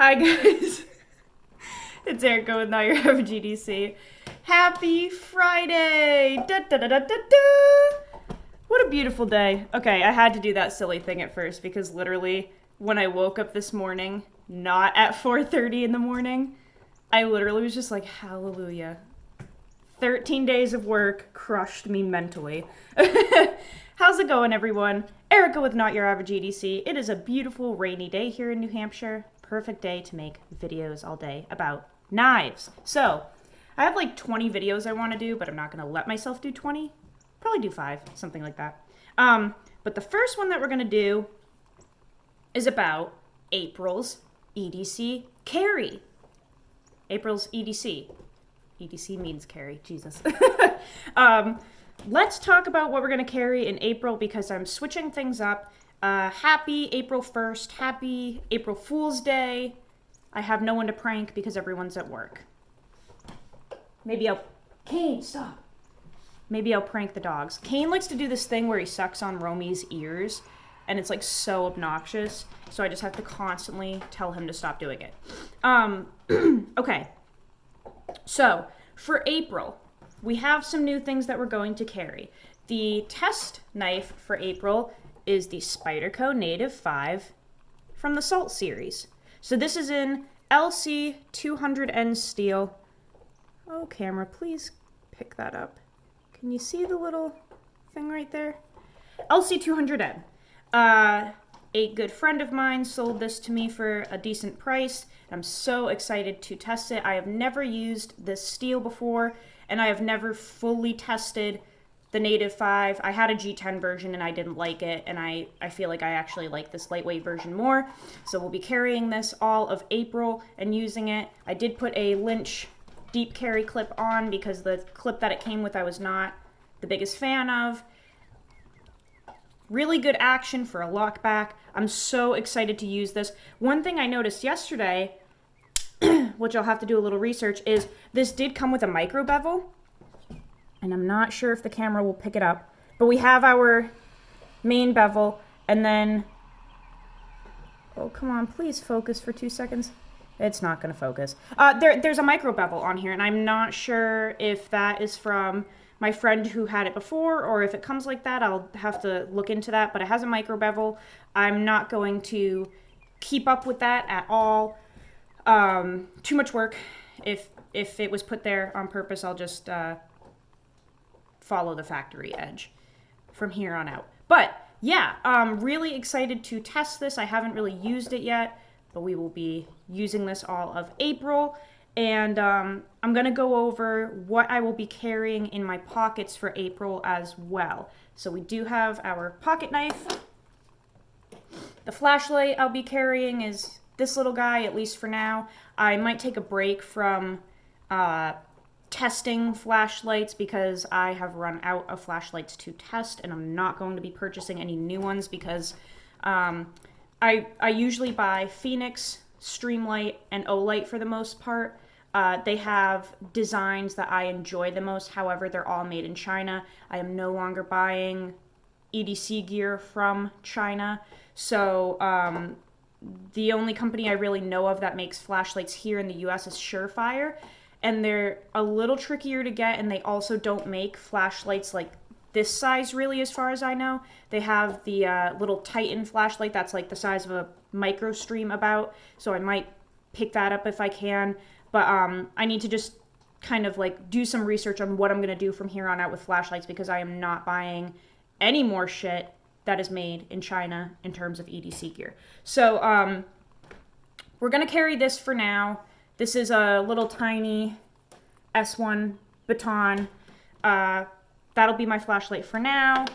Hi guys, it's Erica with Not Your Average EDC. Happy Friday! Da, da, da, da, da, da. What a beautiful day. Okay, I had to do that silly thing at first because literally when I woke up this morning, not at 4:30 in the morning, I literally was just like, hallelujah. 13 days of work crushed me mentally. How's it going, everyone? Erica with Not Your Average EDC. It is a beautiful rainy day here in New Hampshire. Perfect day to make videos all day about knives. So, I have like 20 videos I want to do, but I'm not going to let myself do 20. Probably do 5, something like that. But the first one that we're going to do is about April's EDC carry. April's EDC. EDC means carry. Jesus. Let's talk about what we're going to carry in April because I'm switching things up. Happy April 1st. Happy April Fool's Day. I have no one to prank because everyone's at work. Kane, stop. Maybe I'll prank the dogs. Kane likes to do this thing where he sucks on Romy's ears, and it's like so obnoxious, so I just have to constantly tell him to stop doing it. Okay. So, for April, we have some new things that we're going to carry. The test knife for April is the Spyderco Native 5 from the Salt series. So this is in LC200N steel. Oh, camera, please pick that up. Can you see the little thing right there? LC200N. A good friend of mine sold this to me for a decent price. I'm so excited to test it. I have never used this steel before, and I have never fully tested the Native 5. I had a G10 version and I didn't like it, and I feel like I actually like this lightweight version more. So we'll be carrying this all of April and using it. I did put a Lynch deep carry clip on because the clip that it came with I was not the biggest fan of. Really good action for a lockback. I'm so excited to use this. One thing I noticed yesterday, which I'll have to do a little research, is this did come with a micro bevel. And I'm not sure if the camera will pick it up. But we have our main bevel, and then... Oh, come on, please focus for 2 seconds. It's not going to focus. There's a micro bevel on here, and I'm not sure if that is from my friend who had it before, or if it comes like that. I'll have to look into that, but it has a micro bevel. I'm not going to keep up with that at all. Too much work. If it was put there on purpose, I'll just follow the factory edge from here on out. But yeah, I'm really excited to test this. I haven't really used it yet, but we will be using this all of April. And I'm going to go over what I will be carrying in my pockets for April as well. So we do have our pocket knife. The flashlight I'll be carrying is this little guy, at least for now. I might take a break from testing flashlights because I have run out of flashlights to test, and I'm not going to be purchasing any new ones because I usually buy Phoenix, Streamlight, and Olight for the most part. They have designs that I enjoy the most. However, they're all made in China. I am no longer buying EDC Gear from China. So the only company I really know of that makes flashlights here in the US is Surefire. And they're a little trickier to get, and they also don't make flashlights like this size really, as far as I know. They have the little Titan flashlight that's like the size of a micro stream about. So I might pick that up if I can. But I need to just kind of like do some research on what I'm going to do from here on out with flashlights because I am not buying any more shit that is made in China in terms of EDC gear. So we're going to carry this for now. This is a little tiny S1 baton. That'll be my flashlight for now.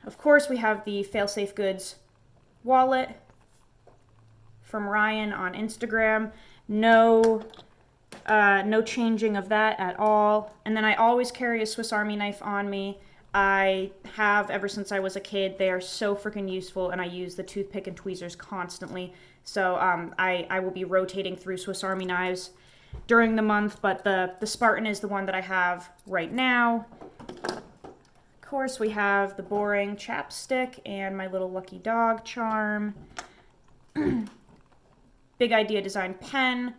Of course, we have the Failsafe Goods wallet from Ryan on Instagram. No changing of that at all. And then I always carry a Swiss Army knife on me. I have ever since I was a kid. They are so freaking useful, and I use the toothpick and tweezers constantly. So I will be rotating through Swiss Army knives during the month, but the Spartan is the one that I have right now. Of course, we have the boring chapstick and my little lucky dog charm. Big Idea Design pen.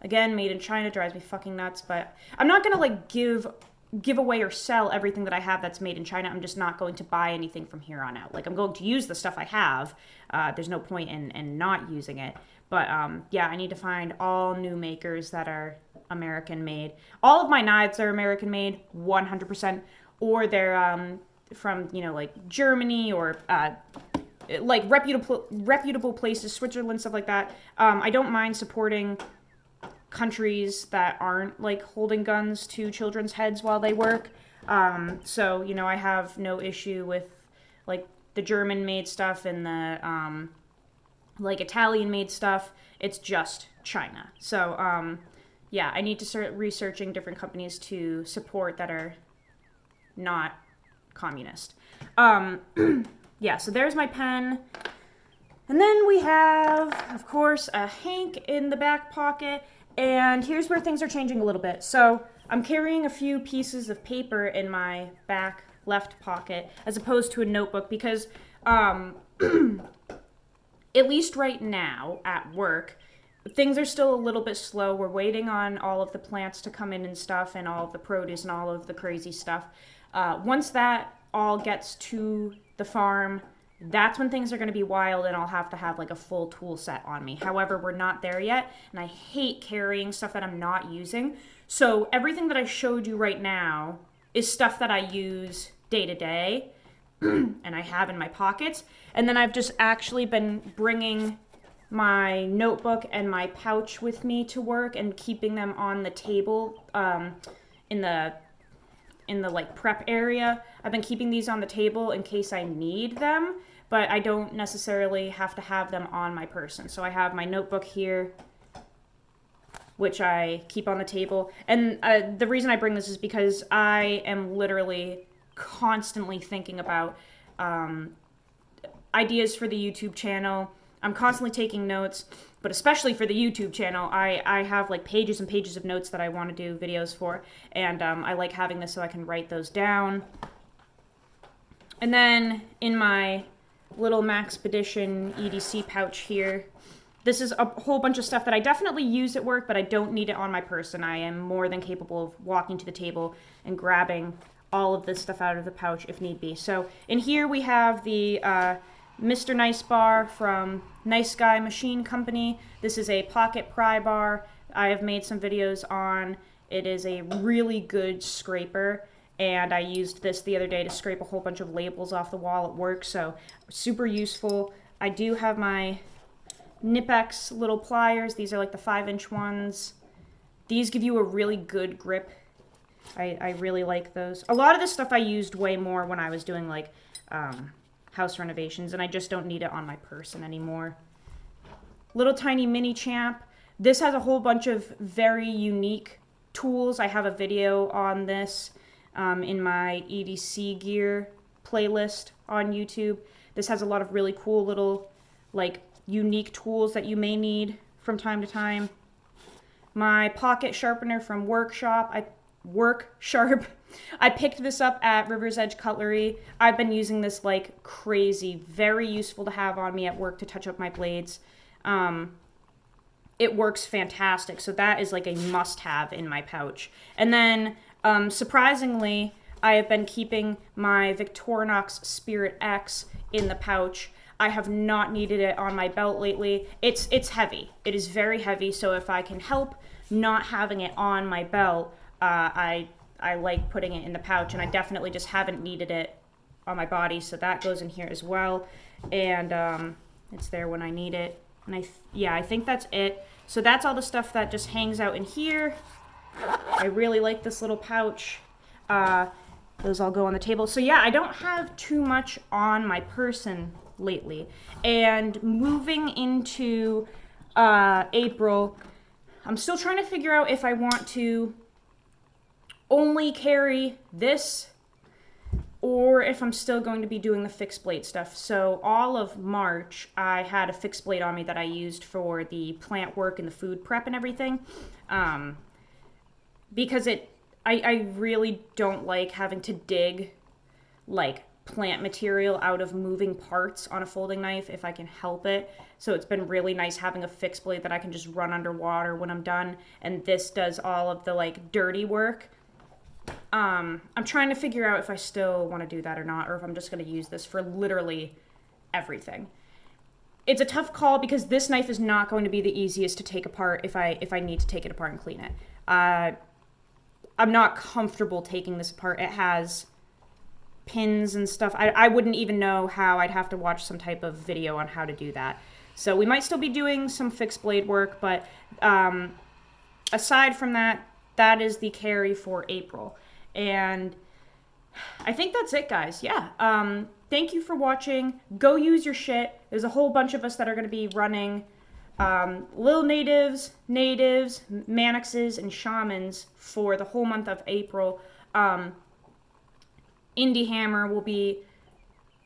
Again, made in China, drives me fucking nuts, but I'm not gonna like give away or sell everything that I have that's made in China. I'm just not going to buy anything from here on out. Like, I'm going to use the stuff I have. There's no point in not using it. But yeah, I need to find all new makers that are American made. All of my knives are American made, 100%, or they're from, you know, like Germany or like reputable places, Switzerland, stuff like that. I don't mind supporting countries that aren't like holding guns to children's heads while they work. So, you know, I have no issue with like the German made stuff and the like Italian made stuff. It's just China. So, yeah, I need to start researching different companies to support that are not communist. Yeah, so there's my pen. And then we have, of course, a hank in the back pocket. And here's where things are changing a little bit. So I'm carrying a few pieces of paper in my back left pocket as opposed to a notebook because at least right now at work, things are still a little bit slow. We're waiting on all of the plants to come in and stuff and all of the produce and all of the crazy stuff. Once that all gets to the farm, that's when things are going to be wild and I'll have to have like a full tool set on me. However, we're not there yet and I hate carrying stuff that I'm not using. So everything that I showed you right now is stuff that I use day to day and I have in my pockets. And then I've just actually been bringing my notebook and my pouch with me to work and keeping them on the table in the like prep area. I've been keeping these on the table in case I need them, but I don't necessarily have to have them on my person. So I have my notebook here, which I keep on the table. And the reason I bring this is because I am literally constantly thinking about ideas for the YouTube channel. I'm constantly taking notes, but especially for the YouTube channel, I have like pages and pages of notes that I want to do videos for, and I like having this so I can write those down. And then in my little Maxpedition EDC pouch here, this is a whole bunch of stuff that I definitely use at work, but I don't need it on my person. I am more than capable of walking to the table and grabbing all of this stuff out of the pouch if need be. So in here we have the Mr. Nice bar from Nice Guy Machine Company. This is a pocket pry bar I have made some videos on. It is a really good scraper, and I used this the other day to scrape a whole bunch of labels off the wall at work, so super useful. I do have my Nipex little pliers. These are like the 5-inch ones. These give you a really good grip. I really like those. A lot of this stuff I used way more when I was doing like house renovations, and I just don't need it on my person anymore. Little tiny mini champ. This has a whole bunch of very unique tools. I have a video on this in my EDC Gear playlist on YouTube. This has a lot of really cool little like unique tools that you may need from time to time. My pocket sharpener from Work Sharp. I picked this up at River's Edge Cutlery. I've been using this like crazy. Very useful to have on me at work to touch up my blades. It works fantastic. So that is like a must-have in my pouch. And then, surprisingly, I have been keeping my Victorinox Spirit X in the pouch. I have not needed it on my belt lately. It's heavy. It is very heavy. So if I can help not having it on my belt, I like putting it in the pouch, and I definitely just haven't needed it on my body, so that goes in here as well, and it's there when I need it. And I think that's it. So that's all the stuff that just hangs out in here. I really like this little pouch. Those all go on the table. So yeah, I don't have too much on my person lately. And moving into April, I'm still trying to figure out if I want to only carry this or if I'm still going to be doing the fixed blade stuff. So all of March, I had a fixed blade on me that I used for the plant work and the food prep and everything. Because I really don't like having to dig like plant material out of moving parts on a folding knife if I can help it. So it's been really nice having a fixed blade that I can just run underwater when I'm done, and this does all of the like dirty work. I'm trying to figure out if I still want to do that or not, or if I'm just going to use this for literally everything. It's a tough call because this knife is not going to be the easiest to take apart if I need to take it apart and clean it. I'm not comfortable taking this apart. It has pins and stuff. I wouldn't even know how. I'd have to watch some type of video on how to do that. So we might still be doing some fixed blade work, but aside from that, that is the carry for April. And I think that's it, guys. Yeah. Thank you for watching. Go use your shit. There's a whole bunch of us that are going to be running Lil Natives, Mannixes, and Shamans for the whole month of April. Indie Hammer will be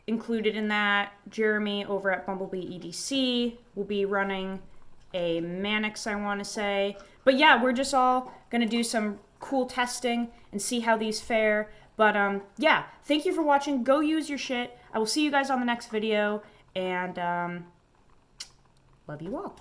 included in that. Jeremy over at Bumblebee EDC will be running a Mannix, I want to say. But yeah, we're just all going to do some cool testing and see how these fare. But yeah, thank you for watching. Go use your shit. I will see you guys on the next video, and love you all.